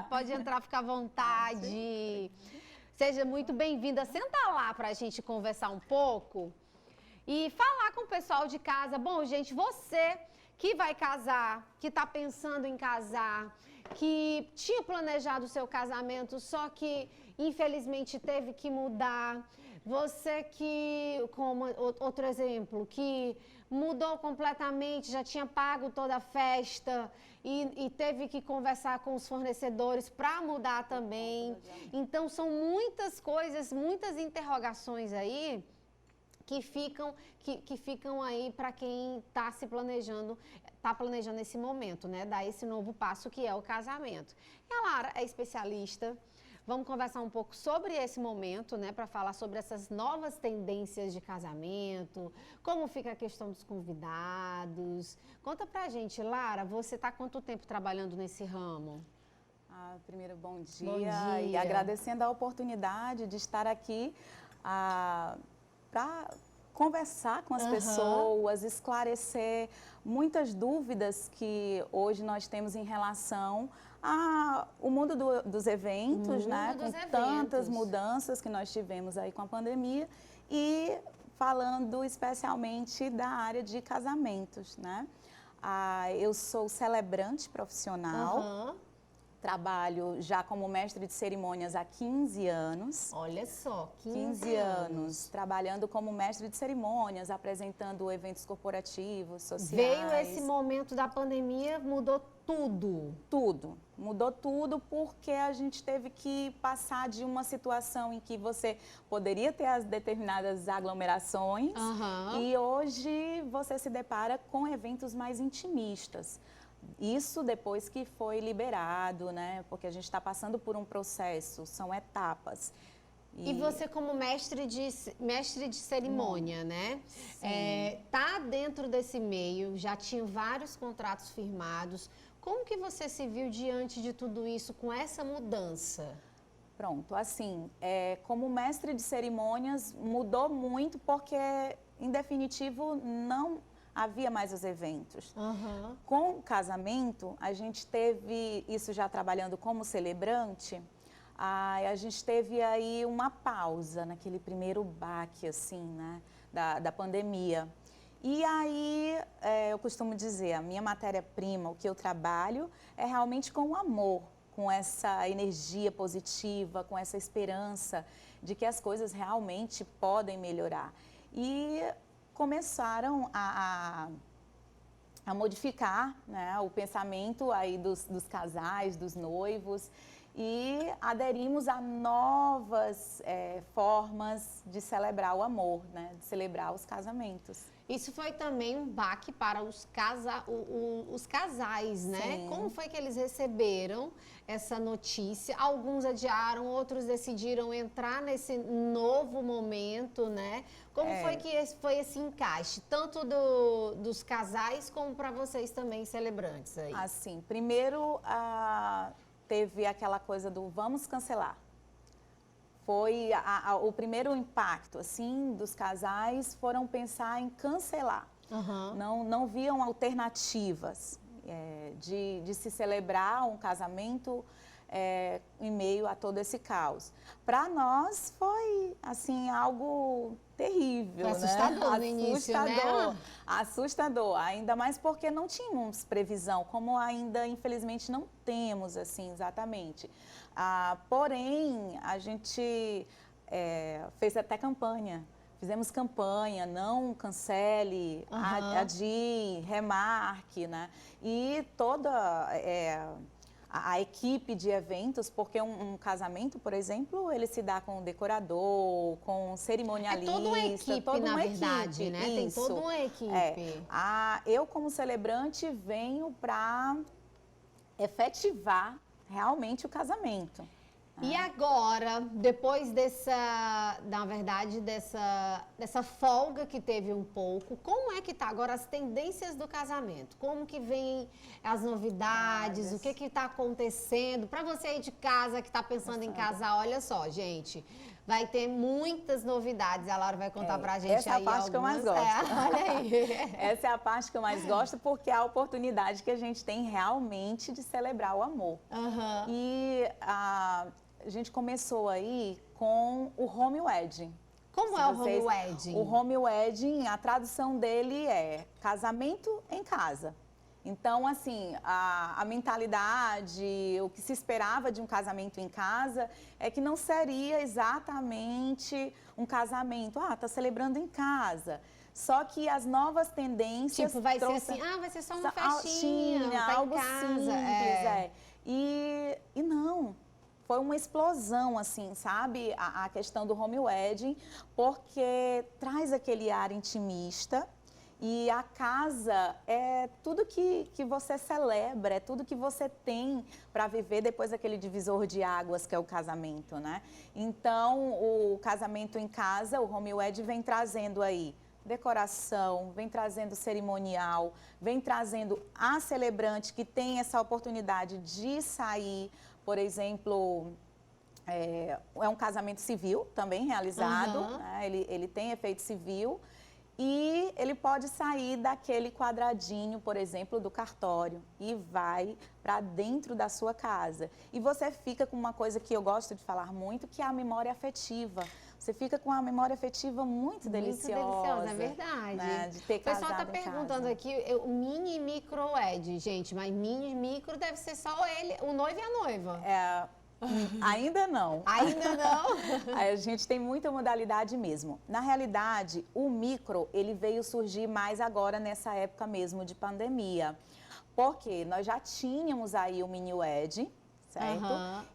Pode entrar, fica à vontade. Seja muito bem-vinda. Senta lá para a gente conversar um pouco e falar com o pessoal de casa. Bom, gente, você que vai casar, que está pensando em casar, que tinha planejado o seu casamento, só que infelizmente teve que mudar. Você que, como outro exemplo, que mudou completamente, já tinha pago toda a festa e teve que conversar com os fornecedores para mudar também. Então são muitas coisas, muitas interrogações aí que ficam aí para quem está planejando esse momento, né? Dar esse novo passo que é o casamento. E a Lara é especialista. Vamos conversar um pouco sobre esse momento, né? Para falar sobre essas novas tendências de casamento, como fica a questão dos convidados. Conta pra gente, Lara, você está há quanto tempo trabalhando nesse ramo? Primeiro, bom dia. Bom dia. E agradecendo a oportunidade de estar aqui para conversar com as pessoas, esclarecer muitas dúvidas que hoje nós temos em relação ao mundo dos eventos, né? Com tantas mudanças que nós tivemos aí com a pandemia e falando especialmente da área de casamentos, né? Eu sou celebrante profissional. Trabalho já como mestre de cerimônias há 15 anos. Olha só, 15 anos trabalhando como mestre de cerimônias, apresentando eventos corporativos, sociais. Veio esse momento da pandemia, mudou tudo. Tudo. Mudou tudo porque a gente teve que passar de uma situação em que você poderia ter as determinadas aglomerações e hoje você se depara com eventos mais intimistas. Isso depois que foi liberado, né? Porque a gente está passando por um processo, são etapas. E você como mestre de cerimônia, né? Tá dentro desse meio, já tinha vários contratos firmados. Como que você se viu diante de tudo isso, com essa mudança? Pronto, assim, como mestre de cerimônias mudou muito porque, em definitivo, não havia mais os eventos. Com o casamento, a gente teve, isso já trabalhando como celebrante, a gente teve aí uma pausa naquele primeiro baque, assim, né, da pandemia. E aí, eu costumo dizer, a minha matéria-prima, o que eu trabalho, é realmente com o amor, com essa energia positiva, com essa esperança de que as coisas realmente podem melhorar. E começaram a modificar, né, o pensamento aí dos casais, dos noivos, e aderimos a novas formas de celebrar o amor, né, de celebrar os casamentos. Isso foi também um baque para os casais, né? Sim. Como foi que eles receberam essa notícia? Alguns adiaram, outros decidiram entrar nesse novo momento, né? Como foi que foi esse encaixe, tanto dos casais como para vocês também celebrantes aí? Assim, primeiro teve aquela coisa do vamos cancelar. Foi o primeiro impacto, assim, dos casais foram pensar em cancelar. Não viam alternativas de se celebrar um casamento em meio a todo esse caos. Para nós foi, assim, algo terrível, foi assustador, né? No início, né? Assustador, ainda mais porque não tínhamos previsão, como ainda infelizmente não temos, assim, exatamente. Porém, a gente fez até campanha. Fizemos campanha, não cancele, adie, remarque, né? E toda a equipe de eventos, porque um casamento, por exemplo, ele se dá com decorador, com cerimonialista. É toda uma equipe, na verdade, né? Tem toda uma equipe. Eu, como celebrante, venho para efetivar realmente o casamento. E agora, depois na verdade, dessa folga que teve um pouco, como é que tá agora as tendências do casamento? Como que vem as novidades? O que está acontecendo? Para você aí de casa que está pensando em casar, olha só, gente, vai ter muitas novidades. A Laura vai contar pra gente essa aí é a parte que eu mais gosto. Olha aí. Essa é a parte que eu mais gosto porque é a oportunidade que a gente tem realmente de celebrar o amor. E a gente começou aí com o home wedding. Como é o home wedding? O home wedding, a tradução dele é casamento em casa. Então, assim, a mentalidade, o que se esperava de um casamento em casa é que não seria exatamente um casamento. Ah, tá celebrando em casa. Só que as novas tendências... Tipo, vai ser assim, vai ser só uma festinha, tá algo em casa. simples, E não... Foi uma explosão, assim, sabe? A questão do home wedding, porque traz aquele ar intimista e a casa é tudo que você celebra, é tudo que você tem para viver depois daquele divisor de águas que é o casamento, né? Então, o casamento em casa, o home wedding vem trazendo aí decoração, vem trazendo cerimonial, vem trazendo a celebrante que tem essa oportunidade de sair. Por exemplo, é um casamento civil também realizado, né? Ele tem efeito civil e ele pode sair daquele quadradinho, por exemplo, do cartório e vai para dentro da sua casa. E você fica com uma coisa que eu gosto de falar muito, que é a memória afetiva. Você fica com uma memória afetiva muito deliciosa. Muito deliciosa, é verdade. Né? De ter o pessoal casado está perguntando aqui, o mini e micro wed, gente, mas mini e micro deve ser só ele, o noivo e a noiva. Ainda não. Ainda não? A gente tem muita modalidade mesmo. Na realidade, o micro, ele veio surgir mais agora nessa época mesmo de pandemia. Porque nós já tínhamos aí o mini wedding, certo?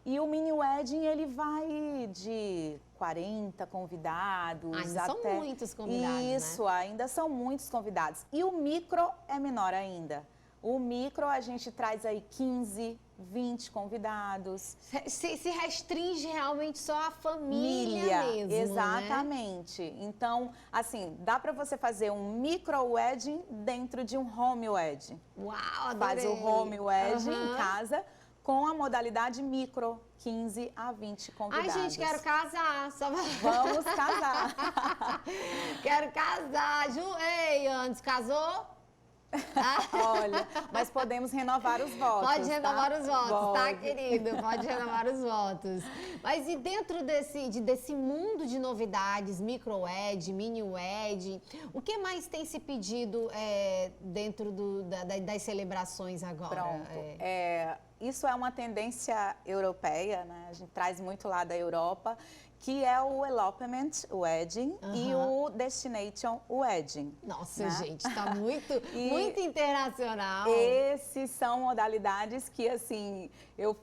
E o mini wedding, ele vai de 40 convidados. Ainda são muitos convidados, Isso, né? Ainda são muitos convidados. E o micro é menor ainda. O micro, a gente traz aí 15, 20 convidados. Se restringe realmente só a família mesmo, exatamente. Né? Então, assim, dá para você fazer um micro wedding dentro de um home wedding. Uau, adorei. Faz o home wedding em casa com a modalidade micro, 15 a 20 convidados. Ai, gente, quero casar. Vamos casar. Quero casar. Ei, antes, casou? Olha, mas podemos renovar os votos. Pode renovar os votos, tá, Pode. querido? Pode renovar os votos. Mas e dentro desse mundo de novidades, micro-wed, mini-wed, o que mais tem se pedido dentro das celebrações agora? Pronto. Isso é uma tendência europeia, né? A gente traz muito lá da Europa, que é o elopement wedding e o destination wedding. Nossa, né? gente, tá muito internacional. Esses são modalidades que, assim, eu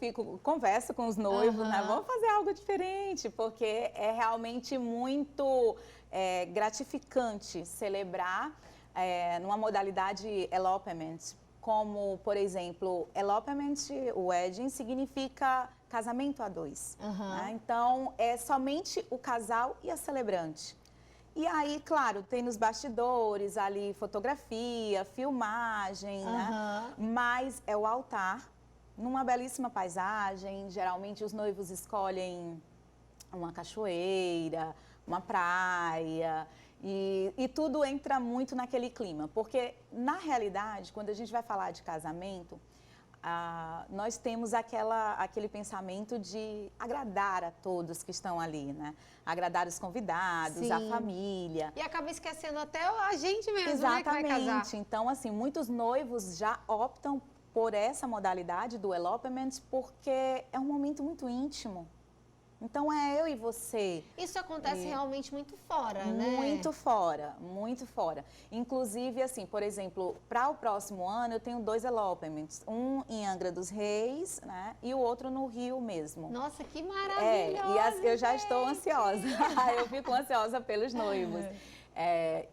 converso com os noivos, né? Vamos fazer algo diferente, porque é realmente muito gratificante celebrar numa modalidade elopement. Como, por exemplo, elopement wedding significa casamento a dois. Né? Então, é somente o casal e a celebrante. E aí, claro, tem nos bastidores ali fotografia, filmagem, né? Mas é o altar, numa belíssima paisagem. Geralmente os noivos escolhem uma cachoeira, uma praia. E tudo entra muito naquele clima, porque, na realidade, quando a gente vai falar de casamento, nós temos aquele pensamento de agradar a todos que estão ali, né? Agradar os convidados, Sim. a família. E acaba esquecendo até a gente mesmo, Exatamente. Né, que vai casar. Então, assim, muitos noivos já optam por essa modalidade do elopement porque é um momento muito íntimo. Então, é eu e você. Isso acontece realmente muito fora, né? Muito fora, muito fora. Inclusive, assim, por exemplo, para o próximo ano eu tenho 2 elopements. Um em Angra dos Reis, né? E o outro no Rio mesmo. Nossa, que maravilhoso! Eu já estou ansiosa. Eu fico ansiosa pelos noivos.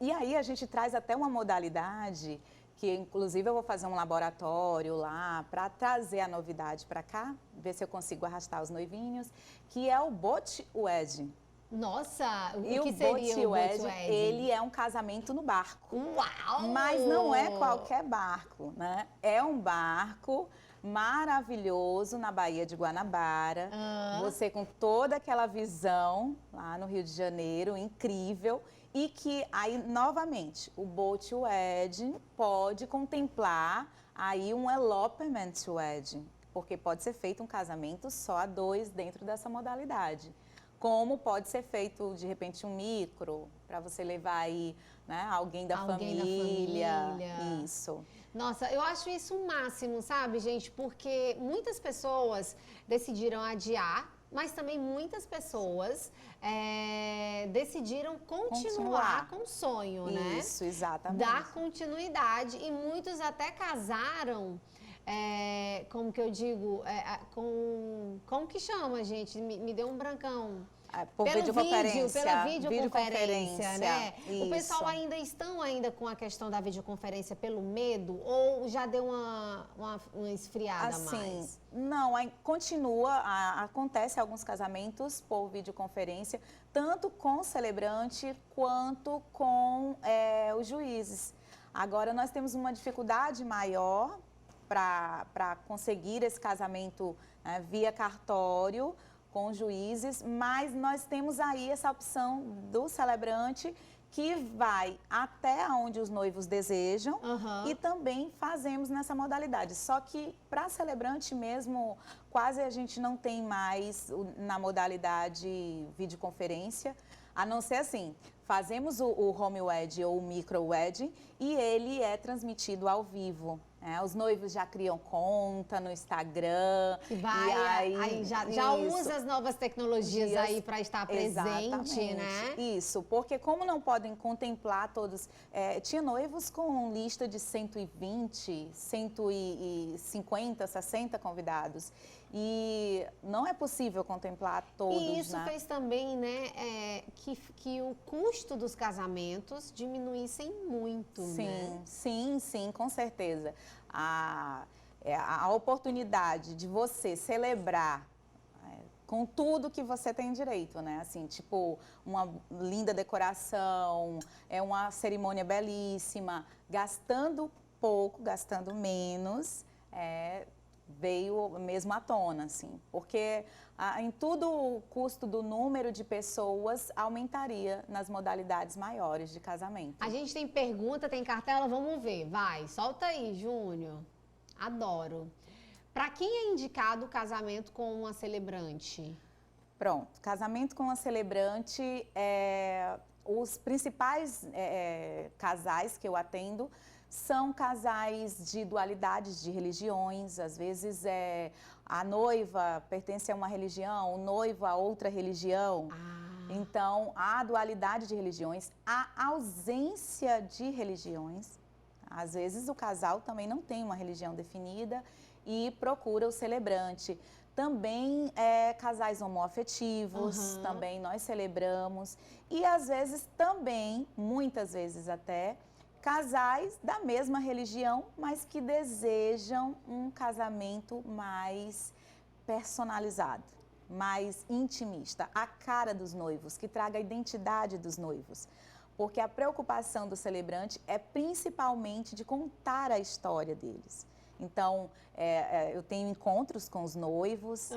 E aí a gente traz até uma modalidade que, inclusive, eu vou fazer um laboratório lá para trazer a novidade para cá, ver se eu consigo arrastar os noivinhos, que é o boat wedding. Nossa, o que seria o boat wedding? Ele é um casamento no barco. Uau! Mas não é qualquer barco, né? É um barco maravilhoso na Baía de Guanabara. Você com toda aquela visão lá no Rio de Janeiro, incrível. E que aí, novamente, o boat wedding pode contemplar aí um elopement wedding. porque pode ser feito um casamento só a dois dentro dessa modalidade. Como pode ser feito, de repente, um micro, para você levar aí, né, alguém da família. Isso. Nossa, eu acho isso o máximo, sabe, gente? Porque muitas pessoas decidiram adiar, mas também muitas pessoas decidiram continuar com o sonho, né? Isso, exatamente. Dar continuidade, e muitos até casaram, como que eu digo, como que chama, gente? Me deu um brancão. Pela videoconferência, né? Isso. O pessoal ainda com a questão da videoconferência pelo medo, ou já deu uma esfriada mais? Não, continua, acontece alguns casamentos por videoconferência, tanto com o celebrante quanto com os juízes. Agora, nós temos uma dificuldade maior para conseguir esse casamento via cartório, com juízes, mas nós temos aí essa opção do celebrante que vai até onde os noivos desejam e também fazemos nessa modalidade. Só que para celebrante mesmo, quase a gente não tem mais na modalidade videoconferência, a não ser assim, fazemos o home wedding ou o micro wedding e ele é transmitido ao vivo. Os noivos já criam conta no Instagram. Aí já usa as novas tecnologias aí para estar presente, né? Isso, porque como não podem contemplar todos... tinha noivos com lista de 120, 150, 60 convidados. E não é possível contemplar todos, E isso fez também, né, que o custo dos casamentos diminuíssem muito, né? Sim, com certeza. A oportunidade de você celebrar com tudo que você tem direito, né? Assim, tipo, uma linda decoração, uma cerimônia belíssima, gastando pouco, gastando menos, veio mesmo à tona, assim, porque em tudo o custo do número de pessoas aumentaria nas modalidades maiores de casamento. A gente tem pergunta, tem cartela, vamos ver, vai, solta aí, Júnior. Adoro. Para quem é indicado o casamento com uma celebrante? Pronto, casamento com uma celebrante, os principais casais que eu atendo são casais de dualidades de religiões, às vezes a noiva pertence a uma religião, o noivo a outra religião. Então, a dualidade de religiões, a ausência de religiões. Às vezes o casal também não tem uma religião definida e procura o celebrante. Também casais homoafetivos, também nós celebramos. E às vezes também, muitas vezes até, casais da mesma religião, mas que desejam um casamento mais personalizado, mais intimista, a cara dos noivos, que traga a identidade dos noivos. Porque a preocupação do celebrante é principalmente de contar a história deles. Então, eu tenho encontros com os noivos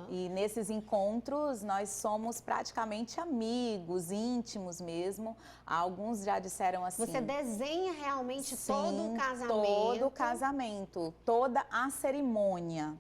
e nesses encontros nós somos praticamente amigos, íntimos mesmo. Alguns já disseram assim... Você desenha realmente todo o casamento? Todo o casamento, toda a cerimônia,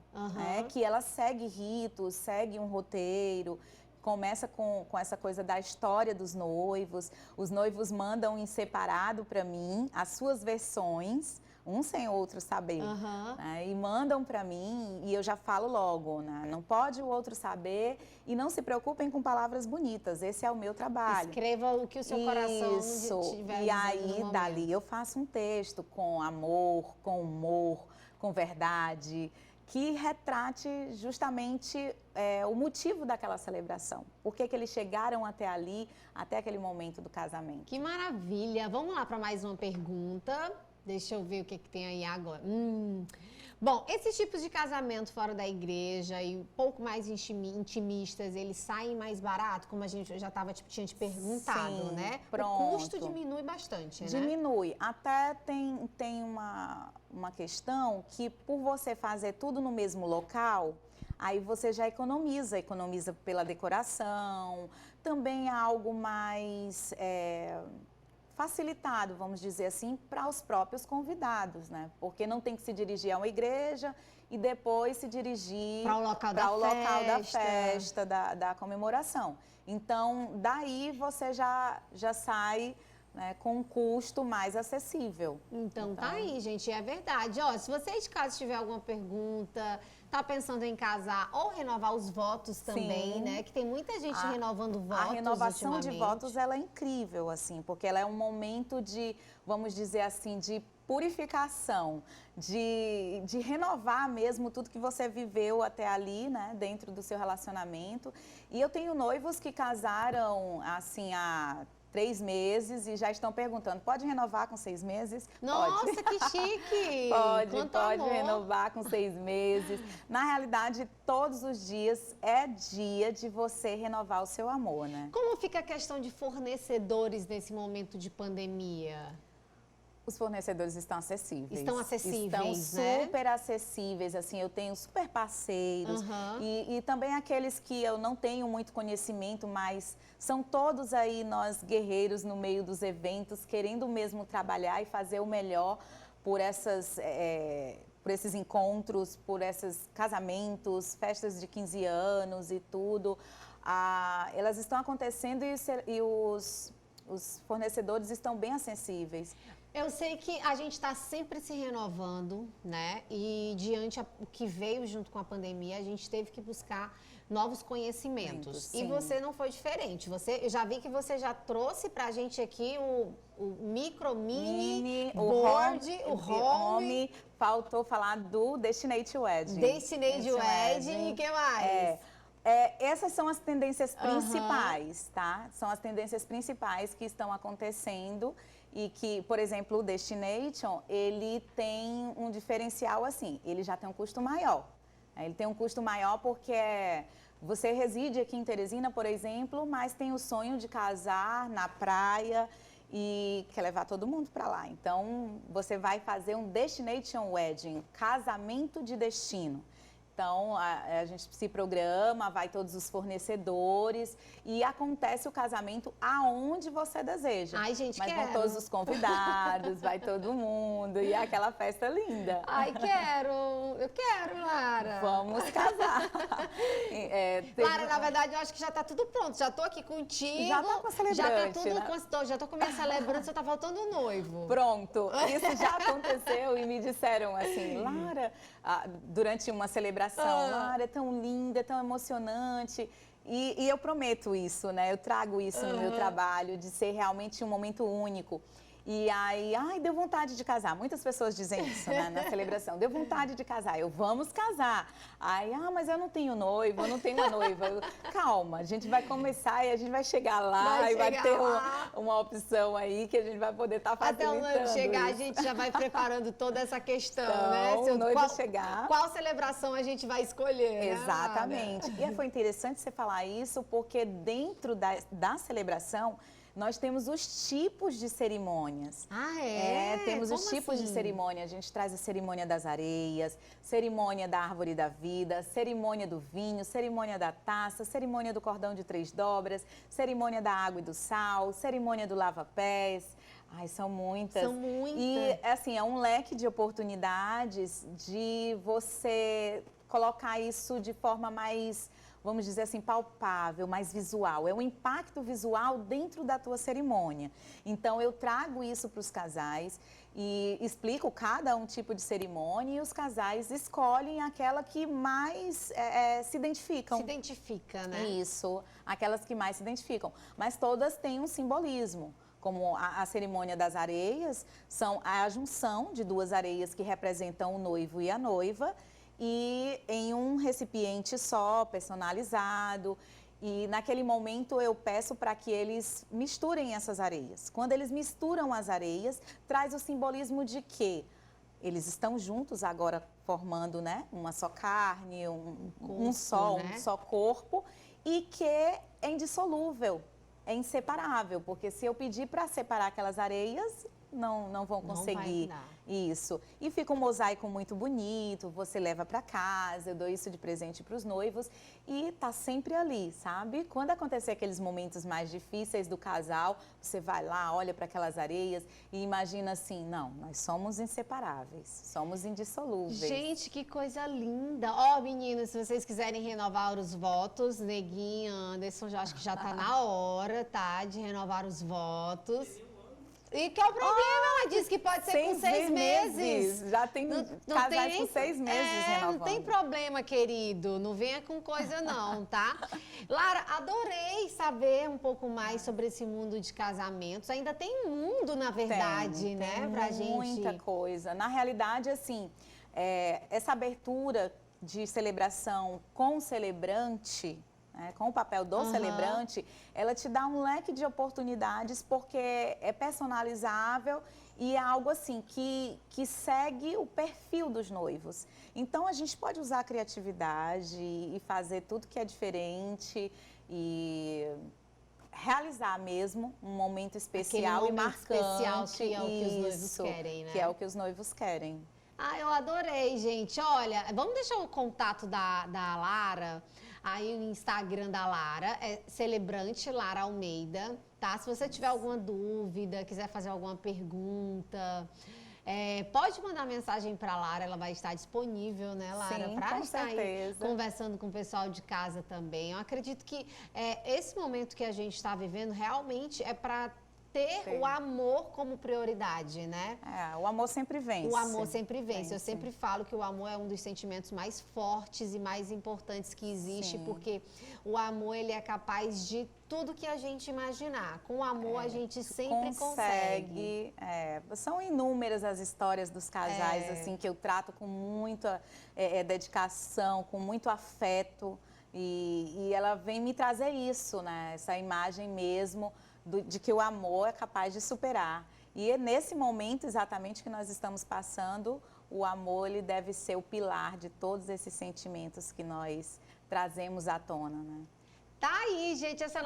que ela segue ritos, segue um roteiro. Começa com essa coisa da história dos noivos. Os noivos mandam em separado para mim as suas versões, um sem outro saber, né? E mandam para mim e eu já falo logo, né? Não pode o outro saber e não se preocupem com palavras bonitas, esse é o meu trabalho. Escreva o que o seu coração tiver. E aí, dali, eu faço um texto com amor, com humor, com verdade, que retrate justamente o motivo daquela celebração. Por que eles chegaram até ali, até aquele momento do casamento. Que maravilha! Vamos lá para mais uma pergunta. Deixa eu ver o que tem aí agora. Bom, esses tipos de casamento fora da igreja e um pouco mais intimistas, eles saem mais barato, como a gente já tinha te perguntado, né? Pronto. O custo diminui bastante, né? Diminui. Até tem uma questão que por você fazer tudo no mesmo local, aí você já economiza pela decoração, também é algo mais facilitado, vamos dizer assim, para os próprios convidados, né? Porque não tem que se dirigir a uma igreja e depois se dirigir para o local da festa, da comemoração. Então, daí você já sai, né, com um custo mais acessível. Então tá aí, gente, é verdade. Ó, se você de casa tiver alguma pergunta, tá pensando em casar ou renovar os votos também, né? Que tem muita gente renovando votos. A renovação de votos, ela é incrível, assim, porque ela é um momento de, vamos dizer assim, de purificação, de renovar mesmo tudo que você viveu até ali, né, dentro do seu relacionamento. E eu tenho noivos que casaram, assim, há 3 meses e já estão perguntando, pode renovar com 6 meses? Nossa, pode. que chique! Pode renovar com 6 meses. Na realidade, todos os dias é dia de você renovar o seu amor, né? Como fica a questão de fornecedores nesse momento de pandemia? Os fornecedores estão acessíveis. Estão acessíveis, estão né? super acessíveis, assim, eu tenho super parceiros. E também aqueles que eu não tenho muito conhecimento, mas são todos aí nós guerreiros no meio dos eventos, querendo mesmo trabalhar e fazer o melhor por por esses encontros, por esses casamentos, festas de 15 anos e tudo. Elas estão acontecendo e os fornecedores estão bem acessíveis. Eu sei que a gente está sempre se renovando, né? E diante o que veio junto com a pandemia, a gente teve que buscar novos conhecimentos. E você não foi diferente. Eu já vi que você já trouxe para a gente aqui o mini board, o home. Faltou falar do Destinate Wedding. Destinate Wedding e o que mais? Essas são as tendências principais, tá? São as tendências principais que estão acontecendo e que, por exemplo, o Destination, ele tem um diferencial assim, ele já tem um custo maior. Ele tem um custo maior porque você reside aqui em Teresina, por exemplo, mas tem o sonho de casar na praia e quer levar todo mundo para lá. Então, você vai fazer um Destination Wedding, casamento de destino. Então, a gente se programa, vai todos os fornecedores e acontece o casamento aonde você deseja. Ai, gente, mas quero. Vão todos os convidados, vai todo mundo e é aquela festa linda. Ai, eu quero, Lara. Vamos casar. Lara, na verdade, eu acho que já tá tudo pronto. Já tô aqui contigo. Já tá com a celebrante, já tô com a minha celebrante, só tá faltando o noivo. Pronto, isso já aconteceu e me disseram assim, Lara, durante uma celebração, Lara, é tão linda, é tão emocionante. E eu prometo isso, né? Eu trago isso no meu trabalho, de ser realmente um momento único. E aí, deu vontade de casar. Muitas pessoas dizem isso, né, na celebração. Deu vontade de casar. Vamos casar. Aí, mas eu não tenho noivo, eu não tenho uma noiva. Calma, a gente vai começar e a gente vai chegar lá e vai ter uma opção aí que a gente vai poder estar facilitando. Até o noivo chegar, a gente já vai preparando toda essa questão, né? Se o noivo chegar... Qual celebração a gente vai escolher, Exatamente. Né? E foi interessante você falar isso, porque dentro da celebração, nós temos os tipos de cerimônias. Temos os tipos de cerimônia. A gente traz a cerimônia das areias, cerimônia da árvore da vida, cerimônia do vinho, cerimônia da taça, cerimônia do cordão de 3 dobras, cerimônia da água e do sal, cerimônia do lava-pés. São muitas. São muitas. E, assim, é um leque de oportunidades de você colocar isso de forma mais, vamos dizer assim, palpável, mais visual. É um impacto visual dentro da tua cerimônia. Então, eu trago isso para os casais e explico cada um tipo de cerimônia e os casais escolhem aquela que mais se identificam. Se identifica, né? Isso, aquelas que mais se identificam. Mas todas têm um simbolismo. Como a cerimônia das areias, são a junção de 2 areias que representam o noivo e a noiva, e em um recipiente só, personalizado. E naquele momento eu peço para que eles misturem essas areias. Quando eles misturam as areias, traz o simbolismo de que eles estão juntos agora formando, né, uma só carne, um só corpo, e que é indissolúvel, é inseparável, porque se eu pedir para separar aquelas areias, não vão conseguir. Isso. E fica um mosaico muito bonito, você leva para casa, eu dou isso de presente para os noivos e tá sempre ali, sabe? Quando acontecer aqueles momentos mais difíceis do casal, você vai lá, olha para aquelas areias e imagina assim, não, nós somos inseparáveis, somos indissolúveis. Gente, que coisa linda. Ó, meninas, se vocês quiserem renovar os votos, Neguinha, Anderson, já acho que já tá na hora, tá, de renovar os votos. E que é o problema? Ela disse que pode ser com 6 meses. Já tem casais com 6 meses renovando. Não tem problema, querido. Não venha com coisa não, tá? Lara, adorei saber um pouco mais sobre esse mundo de casamentos. Ainda tem mundo, na verdade, né? Pra gente. Muita coisa. Na realidade, assim, essa abertura de celebração com o celebrante, com o papel do celebrante, ela te dá um leque de oportunidades porque é personalizável e é algo assim que segue o perfil dos noivos. Então a gente pode usar a criatividade e fazer tudo que é diferente e realizar mesmo um momento especial e marcante. Especial que é o que os noivos querem, né? Que é o que os noivos querem. Ah, eu adorei, gente. Olha, vamos deixar o contato da Lara. Aí o Instagram da Lara é Celebrante Lara Almeida, tá? Se você tiver alguma dúvida, quiser fazer alguma pergunta, pode mandar mensagem para a Lara, ela vai estar disponível, né, Lara? Para estar aí conversando com o pessoal de casa também. Eu acredito que esse momento que a gente está vivendo realmente é para ter o amor como prioridade, né? O amor sempre vence. O amor sempre vence. Eu sempre falo que o amor é um dos sentimentos mais fortes e mais importantes que existe, porque o amor, ele é capaz de tudo que a gente imaginar. Com o amor, a gente sempre consegue. São inúmeras as histórias dos casais, assim, que eu trato com muita dedicação, com muito afeto. E ela vem me trazer isso, né? Essa imagem mesmo de que o amor é capaz de superar. E é nesse momento exatamente que nós estamos passando, o amor ele deve ser o pilar de todos esses sentimentos que nós trazemos à tona, né? Tá aí, gente, essa